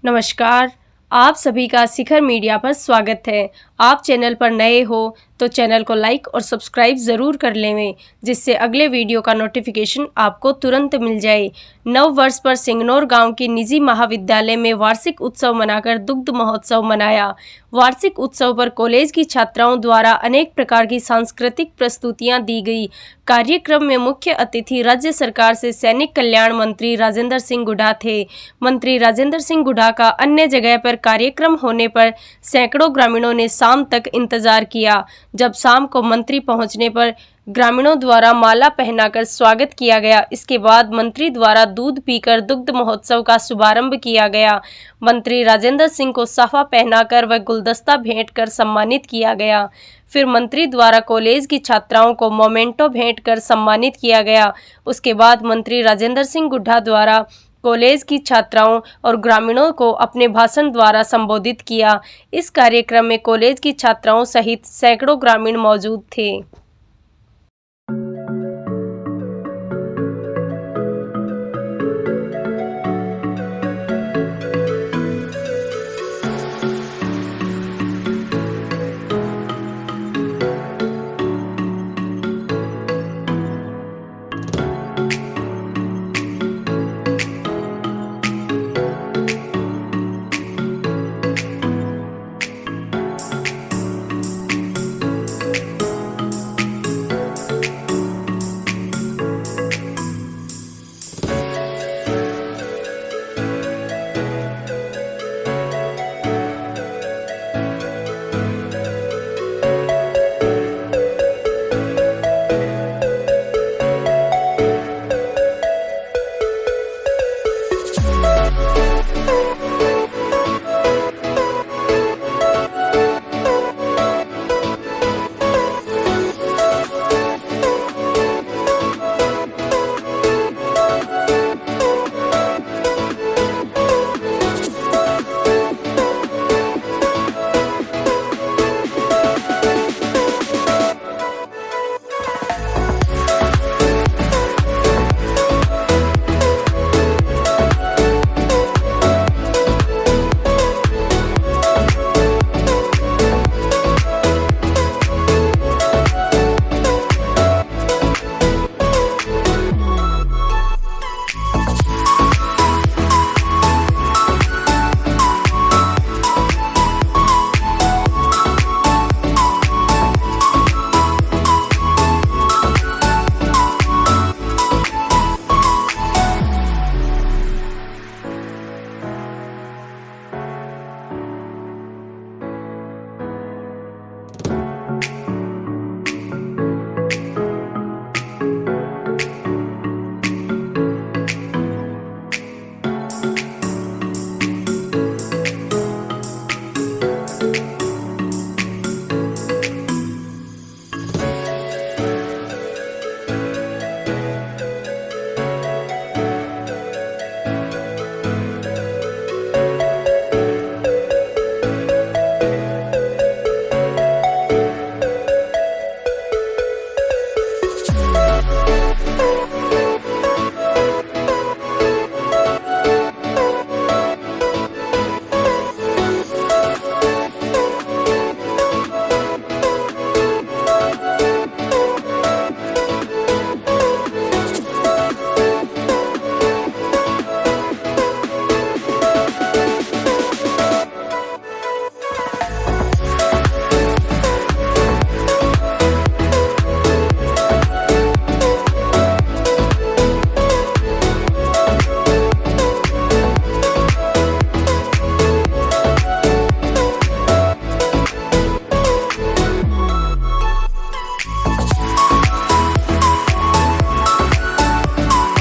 नमस्कार, आप सभी का शिखर मीडिया पर स्वागत है। आप चैनल पर नए हो तो चैनल को लाइक और सब्सक्राइब ज़रूर कर लें, जिससे अगले वीडियो का नोटिफिकेशन आपको तुरंत मिल जाए। नव वर्ष पर सिंगनौर गांव की निजी महाविद्यालय में वार्षिक उत्सव मनाकर दुग्ध महोत्सव मनाया। वार्षिक उत्सव पर कॉलेज की छात्राओं द्वारा अनेक प्रकार की सांस्कृतिक प्रस्तुतियां दी गई। कार्यक्रम में मुख्य अतिथि राज्य सरकार से सैनिक कल्याण मंत्री राजेंद्र सिंह गुढ़ा थे। मंत्री राजेंद्र सिंह गुढ़ा का अन्य जगह पर कार्यक्रम होने पर सैकड़ों ग्रामीणों ने शाम तक इंतजार किया। जब शाम को मंत्री पहुंचने पर ग्रामीणों द्वारा माला पहनाकर स्वागत किया गया। इसके बाद मंत्री द्वारा दूध पीकर दुग्ध महोत्सव का शुभारंभ किया गया। मंत्री राजेंद्र सिंह को साफा पहनाकर व गुलदस्ता भेंट कर सम्मानित किया गया। फिर मंत्री द्वारा कॉलेज की छात्राओं को मोमेंटो भेंट कर सम्मानित किया गया। उसके बाद मंत्री राजेंद्र सिंह गुढ़ा द्वारा कॉलेज की छात्राओं और ग्रामीणों को अपने भाषण द्वारा संबोधित किया। इस कार्यक्रम में कॉलेज की छात्राओं सहित सैकड़ों ग्रामीण मौजूद थे।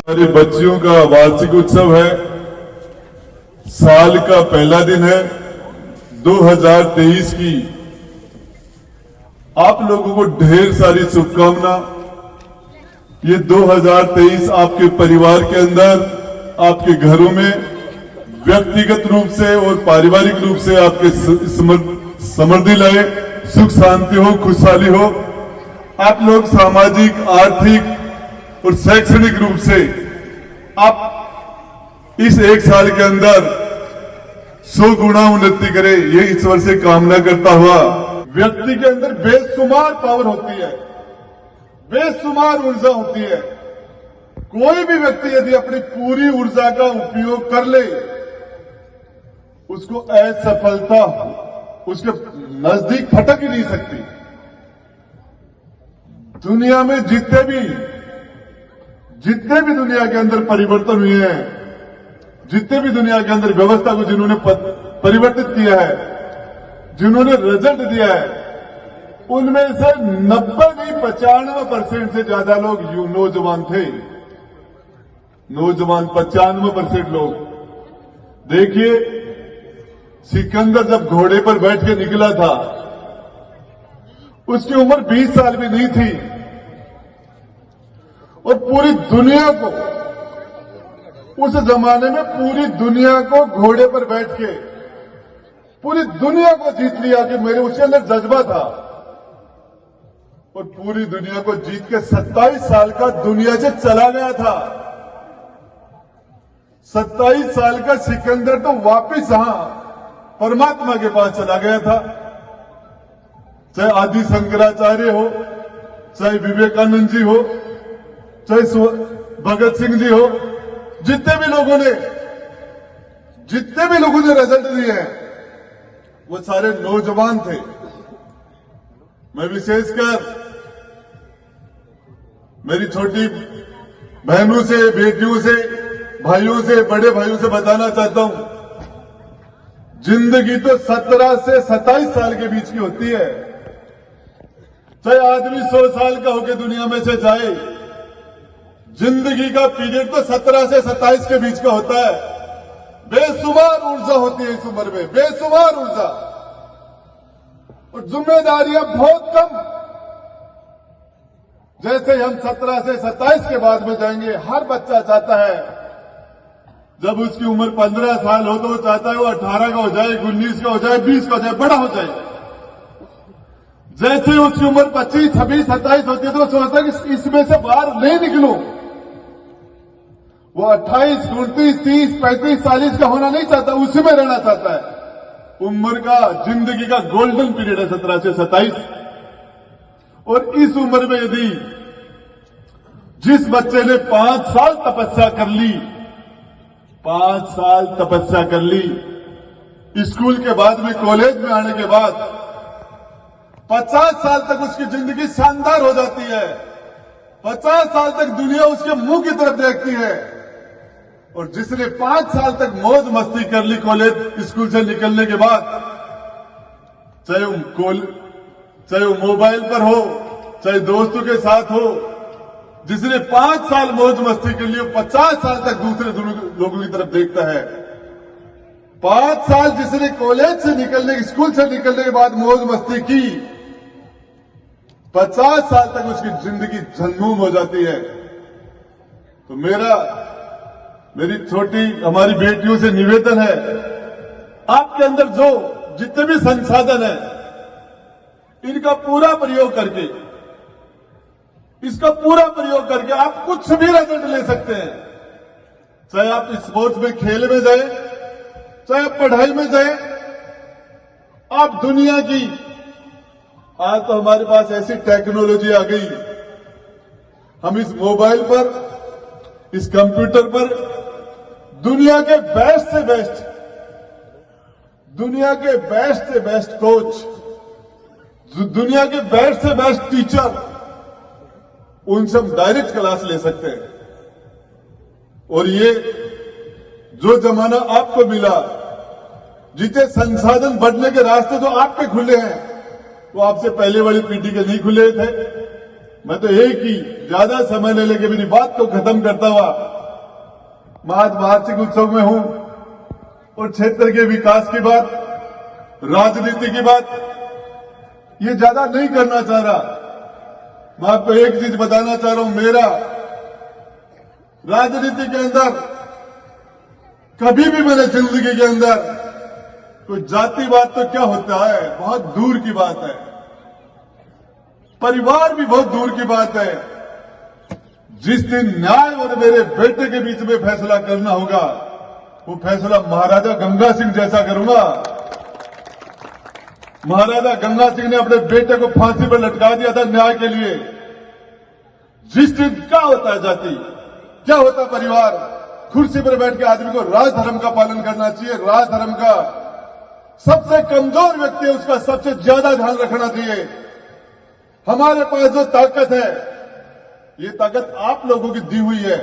हमारे बच्चियों का वार्षिक उत्सव है। साल का पहला दिन है 2023 की। आप लोगों को ढेर सारी शुभकामना। ये 2023 आपके परिवार के अंदर, आपके घरों में व्यक्तिगत रूप से और पारिवारिक रूप से आपके समृद्धि लाए, सुख शांति हो, खुशहाली हो। आप लोग सामाजिक, आर्थिक और शैक्षणिक रूप से आप इस एक साल के अंदर 100 गुना उन्नति करे, ये ईश्वर से कामना करता हुआ। व्यक्ति के अंदर बेशुमार पावर होती है, बेशुमार ऊर्जा होती है। कोई भी व्यक्ति यदि अपनी पूरी ऊर्जा का उपयोग कर ले, उसको असफलता उसके नजदीक फटक ही नहीं सकती। दुनिया में जितने भी दुनिया के अंदर परिवर्तन हुए हैं, जितने भी दुनिया के अंदर व्यवस्था को जिन्होंने परिवर्तित किया है, जिन्होंने रिजल्ट दिया है, उनमें से 90 नहीं 95% से ज्यादा लोग नौजवान थे। नौजवान 95% लोग। देखिए, सिकंदर जब घोड़े पर बैठ के निकला था, उसकी उम्र 20 साल भी नहीं थी, और पूरी दुनिया को, उस जमाने में पूरी दुनिया को घोड़े पर बैठ के पूरी दुनिया को जीत लिया कि मेरे उसके अंदर जज्बा था, और पूरी दुनिया को जीत के 27 साल का दुनिया से चला गया था। 27 साल का सिकंदर तो वापिस यहां परमात्मा के पास चला गया था। चाहे आदि शंकराचार्य हो, चाहे विवेकानंद जी हो, चाहे भगत सिंह जी हो, जितने भी लोगों ने रिजल्ट दिए हैं, वो सारे नौजवान थे। मैं विशेषकर मेरी छोटी बहनों से, बेटियों से, भाइयों से, बड़े भाइयों से बताना चाहता हूं, जिंदगी तो 17 से 27 साल के बीच की होती है। चाहे आदमी 100 साल का होकर दुनिया में से जाए, जिंदगी का पीरियड तो 17 से 27 के बीच का होता है। बेशुमार ऊर्जा होती है इस उम्र में, बेशुमार ऊर्जा, और जिम्मेदारियां बहुत कम। जैसे हम 17 से 27 के बाद में जाएंगे, हर बच्चा चाहता है जब उसकी उम्र 15 साल हो तो वो चाहता है वो 18 का हो जाए, 19 का हो जाए, 20 का हो जाए, बड़ा हो जाए। जैसे उसकी उम्र 25, 26, 27 होती है तो वो सोचता है कि इसमें से बाहर नहीं निकलूं। वो 28, 29, 30, 35, 40 का होना नहीं चाहता, उसी में रहना चाहता है। उम्र का, जिंदगी का गोल्डन पीरियड है 17 से 27। और इस उम्र में यदि जिस बच्चे ने 5 साल तपस्या कर ली, 5 साल तपस्या कर ली, स्कूल के बाद में, कॉलेज में आने के बाद 50 साल तक उसकी जिंदगी शानदार हो जाती है। 50 साल तक दुनिया उसके मुंह की तरफ देखती है। और जिसने 5 साल तक मौज मस्ती कर ली कॉलेज, स्कूल से निकलने के बाद, चाहे वो मोबाइल पर हो, चाहे दोस्तों के साथ हो, जिसने 5 साल मौज मस्ती कर ली, 50 साल तक दूसरे लोगों की तरफ देखता है। 5 साल जिसने कॉलेज से निकलने, स्कूल से निकलने के बाद मौज मस्ती की, 50 साल तक उसकी जिंदगी झंझूम हो जाती है। तो मेरी छोटी हमारी बेटियों से निवेदन है, आपके अंदर जितने भी संसाधन है, इनका पूरा प्रयोग करके, इसका पूरा प्रयोग करके आप कुछ भी रिजल्ट ले सकते हैं। चाहे आप स्पोर्ट्स में, खेल में जाए, चाहे आप पढ़ाई में जाए, आप दुनिया की, आज तो हमारे पास ऐसी टेक्नोलॉजी आ गई, हम इस मोबाइल पर, इस कंप्यूटर पर दुनिया के बेस्ट से बेस्ट कोच, दुनिया के बेस्ट से बेस्ट टीचर, उनसे हम डायरेक्ट क्लास ले सकते हैं। और ये जो जमाना आपको मिला, जितने संसाधन बढ़ने के रास्ते जो आपके खुले हैं, वो आपसे पहले वाली पीढ़ी के नहीं खुले थे। मैं तो एक ही, ज्यादा समय ले लेके मेरी बात को खत्म करता हुआ, मैं आज वार्षिक उत्सव में हूं और क्षेत्र के विकास की बात, राजनीति की बात, ये ज्यादा नहीं करना चाह रहा। मैं आपको एक चीज बताना चाह रहा हूं, मेरा राजनीति के अंदर कभी भी मैंने जिंदगी के अंदर कोई जातिवाद तो क्या होता है, बहुत दूर की बात है। परिवार भी बहुत दूर की बात है। जिस दिन न्याय और मेरे बेटे के बीच में फैसला करना होगा, वो फैसला महाराजा गंगा सिंह जैसा करूंगा। महाराजा गंगा सिंह ने अपने बेटे को फांसी पर लटका दिया था न्याय के लिए। जिस दिन क्या होता है जाति, क्या होता है परिवार, कुर्सी पर बैठ के आदमी को राजधर्म का पालन करना चाहिए। राजधर्म का सबसे कमजोर व्यक्ति है, उसका सबसे ज्यादा ध्यान रखना चाहिए। हमारे पास जो ताकत है, ये ताकत आप लोगों की दी हुई है।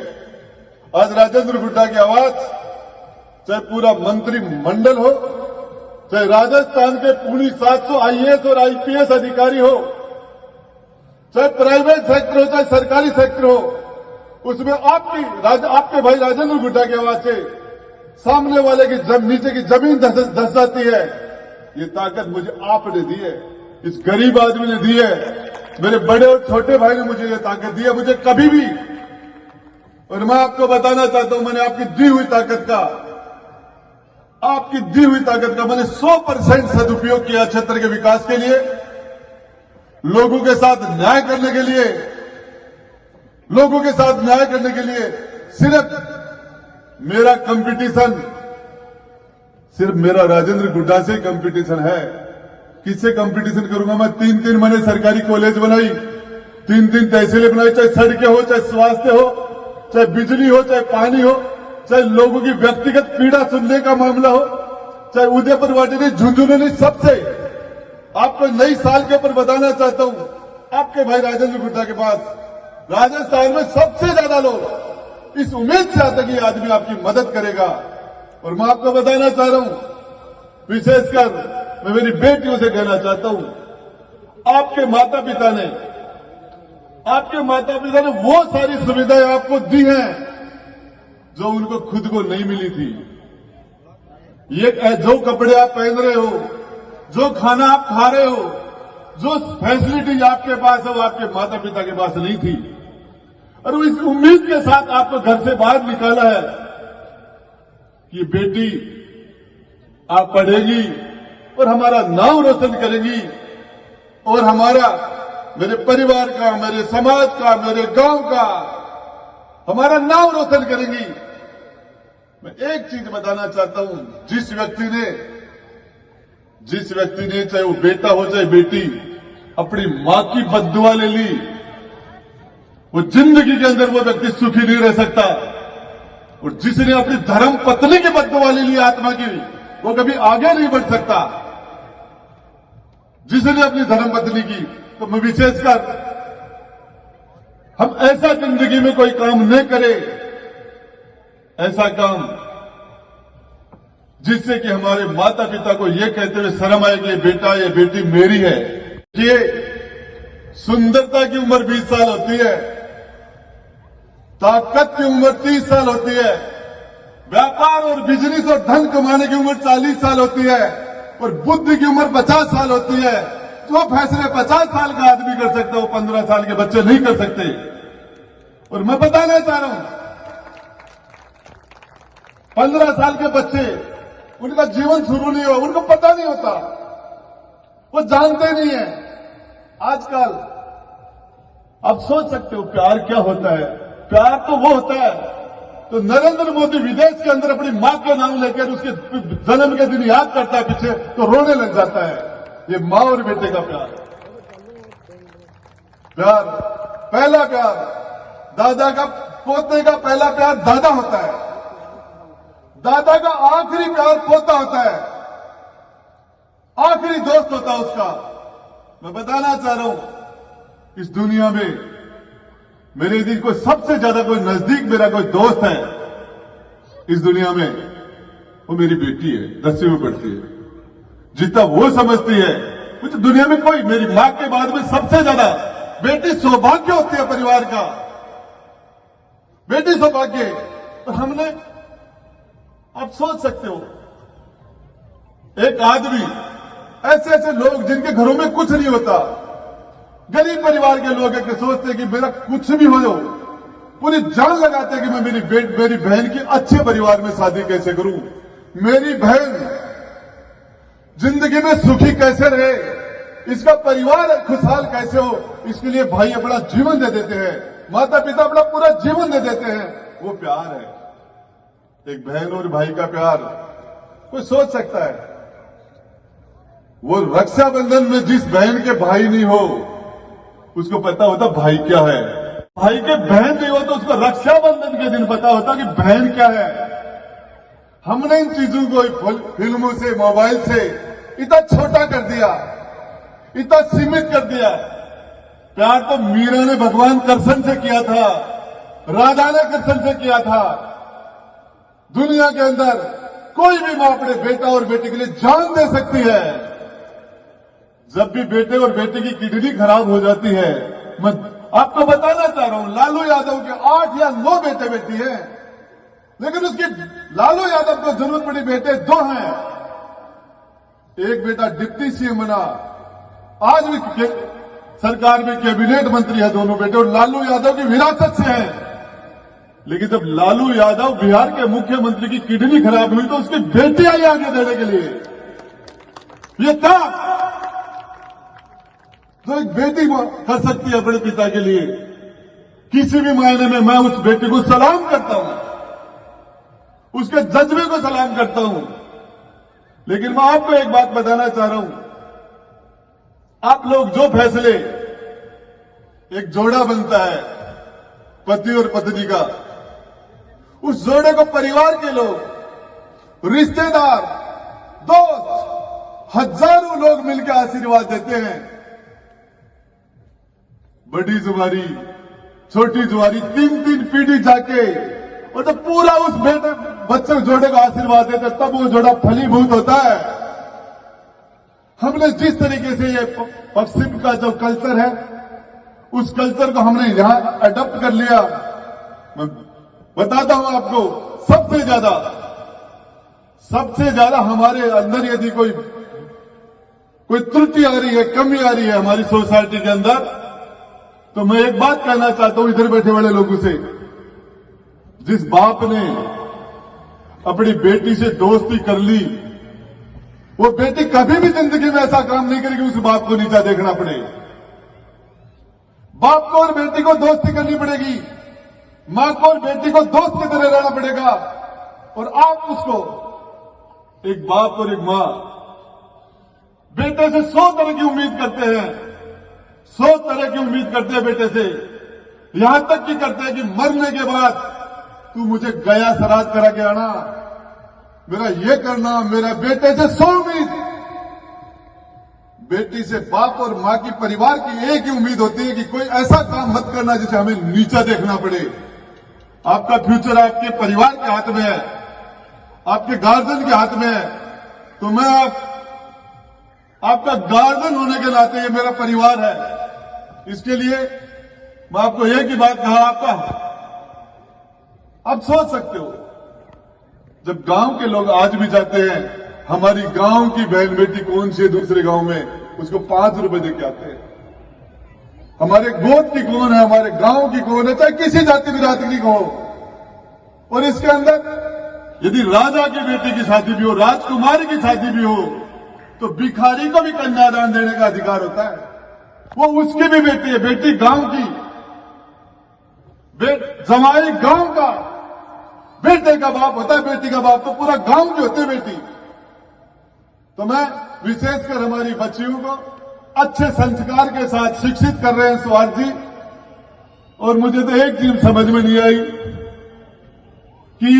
आज राजेंद्र गुड्डा की आवाज, चाहे पूरा मंत्रिमंडल हो, चाहे राजस्थान के पूरी 700 आईएएस और आईपीएस अधिकारी हो, चाहे प्राइवेट सेक्टर हो, चाहे सरकारी सेक्टर हो, उसमें आपके भाई राजेंद्र गुड्डा की आवाज से सामने वाले की नीचे की जमीन धस जाती है। ये ताकत मुझे आपने दी है, इस गरीब आदमी ने दी है, मेरे बड़े और छोटे भाई ने मुझे ये ताकत दी है। मुझे कभी भी, और मैं आपको बताना चाहता हूं, मैंने आपकी दी हुई ताकत का मैंने 100% सदुपयोग किया क्षेत्र के विकास के लिए, लोगों के साथ न्याय करने के लिए, सिर्फ मेरा कंपटीशन, सिर्फ मेरा राजेंद्र गुड्डा से कंपटीशन है। किससे कंपटीशन करूंगा मैं? 3-3 मैंने सरकारी कॉलेज बनाई, 3-3 तहसीलें बनाई, चाहे सड़कें हो, चाहे स्वास्थ्य हो, चाहे बिजली हो, चाहे पानी हो, चाहे लोगों की व्यक्तिगत पीड़ा सुनने का मामला हो, चाहे उदयपुर वाटिनी, झुंझुनू, सबसे आपको नई साल के ऊपर बताना चाहता हूं, आपके भाई राजेंद्र गुड्डा के पास राजस्थान में सबसे ज्यादा लोग इस उम्मीद से आते कि आदमी आपकी मदद करेगा। और मैं आपको बताना चाह रहा हूं, विशेषकर मैं मेरी बेटियों से कहना चाहता हूं, आपके माता पिता ने वो सारी सुविधाएं आपको दी हैं जो उनको खुद को नहीं मिली थी। ये जो कपड़े आप पहन रहे हो, जो खाना आप खा रहे हो, जो फैसिलिटी आपके पास है, वो आपके माता पिता के पास नहीं थी। और वो इस उम्मीद के साथ आपको घर से बाहर निकाला है कि बेटी आप पढ़ेगी और हमारा नाम रोशन करेगी, और हमारा, मेरे परिवार का, मेरे समाज का, मेरे गांव का हमारा नाम रोशन करेंगी। मैं एक चीज बताना चाहता हूं, जिस व्यक्ति ने चाहे वो बेटा हो चाहे बेटी, अपनी मां की बद्दुआ ले ली, वो जिंदगी के अंदर वो व्यक्ति सुखी नहीं रह सकता। और जिसने अपनी धर्म पत्नी की बद्दुआ ले ली आत्मा की, वो कभी आगे नहीं बढ़ सकता। जिसने अपनी धर्म पत्नी की, तो मैं विशेषकर हम ऐसा जिंदगी में कोई काम न करें, ऐसा काम जिससे कि हमारे माता पिता को यह कहते हुए शर्म आए कि ये बेटा ये बेटी मेरी है। कि सुंदरता की उम्र 20 साल होती है, ताकत की उम्र 30 साल होती है, व्यापार और बिजनेस और धन कमाने की उम्र 40 साल होती है, और बुद्धि की उम्र 50 साल होती है। जो फैसले 50 साल का आदमी कर सकता है, वो 15 साल के बच्चे नहीं कर सकते। और मैं बताना चाह रहा हूं, 15 साल के बच्चे, उनका जीवन शुरू नहीं हुआ, उनको पता नहीं होता, वो जानते नहीं है। आजकल आप सोच सकते हो प्यार क्या होता है। प्यार तो वो होता है, तो नरेंद्र मोदी विदेश के अंदर अपनी मां का नाम लेकर उसके जन्म के दिन याद करता है पीछे, तो रोने लग जाता है। ये मां और बेटे का प्यार, पहला प्यार, दादा का पोते का पहला प्यार दादा होता है, दादा का आखिरी प्यार पोता होता है, आखिरी दोस्त होता है उसका। मैं बताना चाह रहा हूं, इस दुनिया में मेरे यदि कोई सबसे ज्यादा कोई नजदीक मेरा कोई दोस्त है इस दुनिया में, वो मेरी बेटी है, 10वीं में पढ़ती है। जितना वो समझती है, कुछ दुनिया में कोई, मेरी मां के बाद में सबसे ज्यादा बेटी सौभाग्य होती है परिवार का, बेटी सौभाग्य। तो हमने, आप सोच सकते हो, एक आदमी, ऐसे लोग जिनके घरों में कुछ नहीं होता, गरीब परिवार के लोग हैं कि सोचते हैं कि मेरा कुछ भी हो जाओ, पूरी जान लगाते हैं कि मैं मेरी बहन की अच्छे परिवार में शादी कैसे करूं, मेरी बहन जिंदगी में सुखी कैसे रहे, इसका परिवार खुशहाल कैसे हो, इसके लिए भाई अपना जीवन दे देते हैं, माता पिता अपना पूरा जीवन दे देते हैं। वो प्यार है। एक बहन और भाई का प्यार कोई सोच सकता है। वो रक्षाबंधन में जिस बहन के भाई नहीं हो उसको पता होता भाई क्या है, भाई के बहन नहीं हो तो उसको रक्षाबंधन के दिन पता होता कि बहन क्या है। हमने इन चीजों को फिल्मों से, मोबाइल से इतना छोटा कर दिया, इतना सीमित कर दिया। प्यार तो मीरा ने भगवान कृष्ण से किया था, राधा ने कृष्ण से किया था। दुनिया के अंदर कोई भी मां अपने बेटा और बेटी के लिए जान दे सकती है। जब भी बेटे और बेटे की किडनी खराब हो जाती है, मैं आपको बताना चाह रहा हूं, लालू यादव के 8 या 9 बेटे बेटी हैं, लेकिन उसकी लालू यादव को जरूरत पड़ी बेटे 2 हैं। एक बेटा डिप्टी सीएम बना, आज भी सरकार में कैबिनेट मंत्री है दोनों बेटे, और लालू यादव की विरासत से हैं। लेकिन जब लालू यादव बिहार के मुख्यमंत्री की किडनी खराब हुई तो उसकी बेटी आई आगे देने के लिए। ये था जो एक बेटी कर सकती है अपने पिता के लिए, किसी भी मायने में मैं उस बेटी को सलाम करता हूं, उसके जज्बे को सलाम करता हूं। लेकिन मैं आपको एक बात बताना चाह रहा हूं, आप लोग जो फैसले, एक जोड़ा बनता है पति और पत्नी का, उस जोड़े को परिवार के लोग, रिश्तेदार, दोस्त, हजारों लोग मिलकर आशीर्वाद देते हैं। बड़ी जुआरी, छोटी जुआरी, 3-3 पीढ़ी जाके, और जब पूरा उस बच्चे जोड़े को आशीर्वाद देते तब वो जोड़ा फलीभूत होता है। हमने जिस तरीके से ये पश्चिम का जो कल्चर है, उस कल्चर को हमने यहां अडॉप्ट कर लिया। मैं बताता हूं आपको, सबसे ज्यादा हमारे अंदर यदि कोई त्रुटि आ रही है, कमी आ रही है हमारी सोसाइटी के अंदर, तो मैं एक बात कहना चाहता हूं इधर बैठे वाले लोगों से। जिस बाप ने अपनी बेटी से दोस्ती कर ली, वो बेटी कभी भी जिंदगी में ऐसा काम नहीं करेगी उस बाप को नीचा देखना पड़े। बाप को और बेटी को दोस्ती करनी पड़ेगी, मां को और बेटी को दोस्त की तरह रहना पड़ेगा। और आप उसको, एक बाप और एक मां बेटे से 100 तरह की उम्मीद करते हैं, 100 तरह की उम्मीद करते हैं बेटे से, यहां तक कि करते हैं कि मरने के बाद तू मुझे गया श्राद्ध करा के आना, मेरा ये करना, मेरा बेटे से 100 उम्मीद। बेटी से बाप और मां की, परिवार की एक ही उम्मीद होती है कि कोई ऐसा काम मत करना जिसे हमें नीचा देखना पड़े। आपका फ्यूचर आपके परिवार के हाथ में है, आपके गार्जियन के हाथ में है। तो मैं आपका गार्जियन होने के नाते ये मेरा परिवार है, इसके लिए मैं आपको एक ही बात कहा, आप सोच सकते हो, जब गांव के लोग आज भी जाते हैं, हमारी गांव की बहन बेटी कौन सी है दूसरे गांव में, उसको 5 रुपए देके आते हैं। हमारे गोद की कौन है, हमारे गांव की कौन है, चाहे किसी जाति बिरादरी को हो। और इसके अंदर यदि राजा की बेटी की शादी भी हो, राजकुमारी की शादी भी हो, तो भिखारी को भी कन्यादान देने का अधिकार होता है। वो उसकी भी बेटी है, बेटी गांव की, जमाई गांव का, बेटे का बाप होता है, बेटी का बाप तो पूरा गांव की होते बेटी। तो मैं विशेषकर हमारी बच्चियों को अच्छे संस्कार के साथ शिक्षित कर रहे हैं स्वार्थ जी। और मुझे तो एक चीज समझ में नहीं आई कि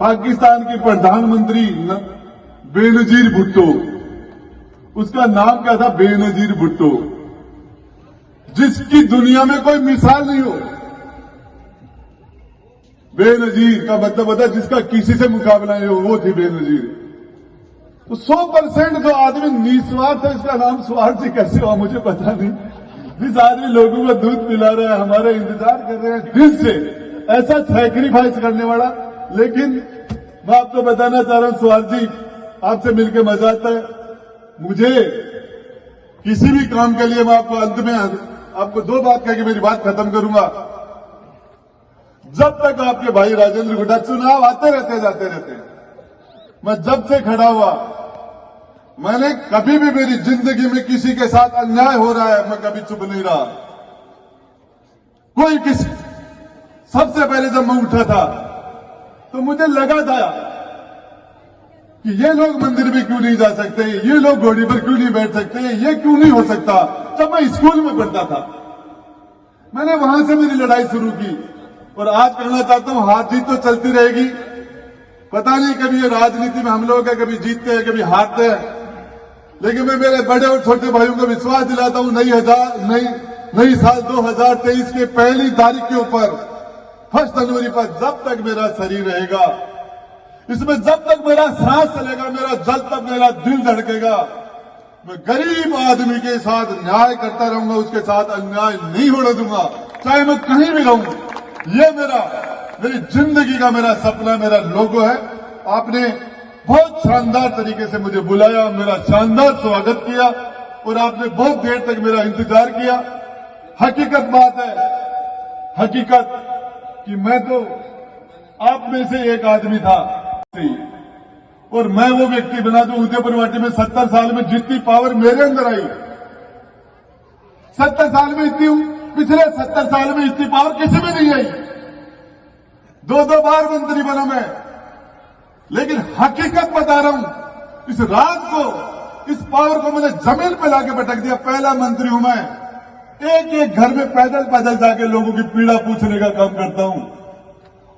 पाकिस्तान की प्रधानमंत्री बेनजीर भुट्टो, उसका नाम क्या था, बेनजीर भुट्टो, जिसकी दुनिया में कोई मिसाल नहीं हो। बेनजीर का मतलब होता है जिसका किसी से मुकाबला नहीं हो, वो थी बेनजीर। तो 100% जो आदमी निस्वार्थ है, इसका नाम स्वार्थ जी कैसे हुआ मुझे पता नहीं। जिस आदमी लोगों को दूध पिला रहा है, हमारा इंतजार कर रहे हैं दिल से, ऐसा सैक्रिफाइस करने वाला। लेकिन मैं आपको बताना चाह रहा हूं स्वार्थ जी, आपसे मिलकर मजा आता है मुझे। किसी भी काम के लिए मैं आपको अंत में आपको 2 बात कह के मेरी बात खत्म करूंगा। जब तक आपके भाई राजेंद्र गुड्डा, चुनाव आते रहते जाते रहते, मैं जब से खड़ा हुआ, मैंने कभी भी मेरी जिंदगी में किसी के साथ अन्याय हो रहा है, मैं कभी चुप नहीं रहा। कोई किसी, सबसे पहले जब मैं उठा था तो मुझे लगा था कि ये लोग मंदिर में क्यों नहीं जा सकते, ये लोग घोड़ी पर क्यों नहीं बैठ सकते, ये क्यों नहीं हो सकता। जब मैं स्कूल में पढ़ता था मैंने वहां से मेरी लड़ाई शुरू की और आज कहना चाहता हूं हार जीत तो चलती रहेगी। पता नहीं कभी ये राजनीति में हम लोग है, कभी जीतते हैं कभी हारते हैं, लेकिन मैं मेरे बड़े और छोटे भाइयों को विश्वास दिलाता हूं नई साल 2023 के पहली तारीख के ऊपर 1 जनवरी पर जब तक मेरा शरीर रहेगा, इसमें जब तक मेरा सांस चलेगा, जब तक मेरा दिल धड़केगा, मैं गरीब आदमी के साथ न्याय करता रहूंगा, उसके साथ अन्याय नहीं होने दूंगा, चाहे मैं कहीं भी रहूं। ये मेरी जिंदगी का मेरा सपना, मेरा लोगो है। आपने बहुत शानदार तरीके से मुझे बुलाया, मेरा शानदार स्वागत किया और आपने बहुत देर तक मेरा इंतजार किया। हकीकत बात है, हकीकत कि मैं तो आप में से एक आदमी था और मैं वो व्यक्ति बना जो उदयपुर वाटी में 70 साल में जितनी पावर मेरे अंदर आई, 70 साल में इतनी, पिछले 70 साल में इतनी पावर किसी में नहीं आई। 2 बार मंत्री बना मैं, लेकिन हकीकत बता रहा हूं, इस राज को, इस पावर को मैंने जमीन पे लाके पटक दिया। पहला मंत्री हूं मैं, एक घर में पैदल पैदल जाके लोगों की पीड़ा पूछने का काम करता हूं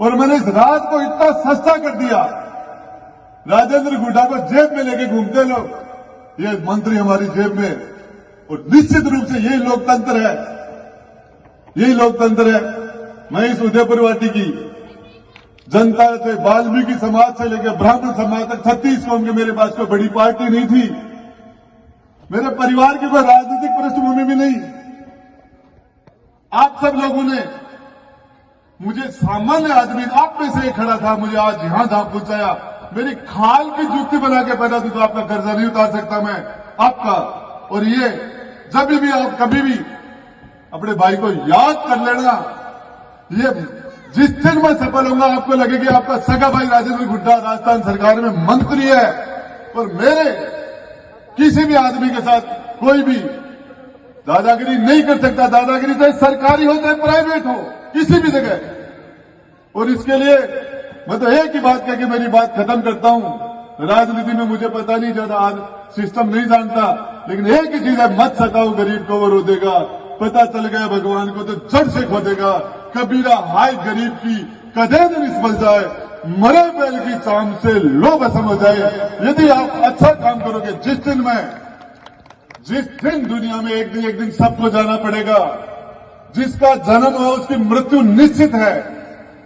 और मैंने इस राज को इतना सस्ता कर दिया। राजेंद्र गुड्डा को जेब में लेके घूमते लोग, ये मंत्री हमारी जेब में, और निश्चित रूप से यही लोकतंत्र है, यही लोकतंत्र है। मैं इस उदयपुर वाटी की जनता से, वाल्मीकि समाज से लेकर ब्राह्मण समाज तक 36 कौम के मेरे पास कोई बड़ी पार्टी नहीं थी, मेरे परिवार की कोई राजनीतिक पृष्ठभूमि भी नहीं। आप सब लोगों ने मुझे, सामान्य आदमी आप में से खड़ा था, मुझे आज यहां जहां पहुंचाया। मेरी खाल की जूती बना के पैदा थी तो आपका कर्जा नहीं उतार सकता मैं आपका। और ये जब भी आप कभी भी अपने भाई को याद कर लेना, ये जिस दिन मैं सफल होऊंगा आपको लगेगी आपका सगा भाई राजेंद्र गुड्डा राजस्थान सरकार में मंत्री है और मेरे किसी भी आदमी के साथ कोई भी दादागिरी नहीं कर सकता। दादागिरी चाहे सरकारी हो चाहे प्राइवेट हो, किसी भी जगह। और इसके लिए मैं तो एक ही बात कह के मेरी बात खत्म करता हूं। राजनीति में मुझे पता नहीं, ज्यादा आज सिस्टम नहीं जानता, लेकिन एक ही चीज है, मत सताओ गरीब को, वो रो देगा। पता चल गया भगवान को तो जड़ से खो देगा। कबीरा हाय गरीब की कदे न निष्फल जाए, मरे बैल की चाम से लो भस्म हो जाए। यदि आप अच्छा काम करोगे, जिस दिन दुनिया में एक दिन सबको जाना पड़ेगा, जिसका जन्म हो उसकी मृत्यु निश्चित है,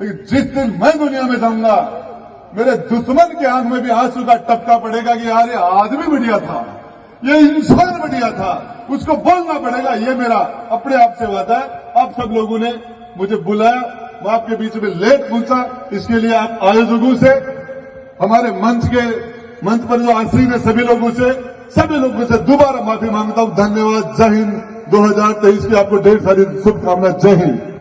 लेकिन जिस दिन मैं दुनिया में जाऊंगा मेरे दुश्मन के आंख में भी आंसू का टपका पड़ेगा कि यार ये आदमी बढ़िया था, ये इंसान बढ़िया था, उसको बोलना पड़ेगा। ये मेरा अपने आप से वादा है। आप सब लोगों ने मुझे बुलाया, मैं आपके बीच में लेट पहुंचा, इसके लिए आप आयोजकों से, हमारे मंच पर जो आसीन है सभी लोगों से दोबारा माफी मांगता हूं। धन्यवाद। जय हिंद। 2023 की आपको ढेर सारी शुभकामनाएं। जय हिंद।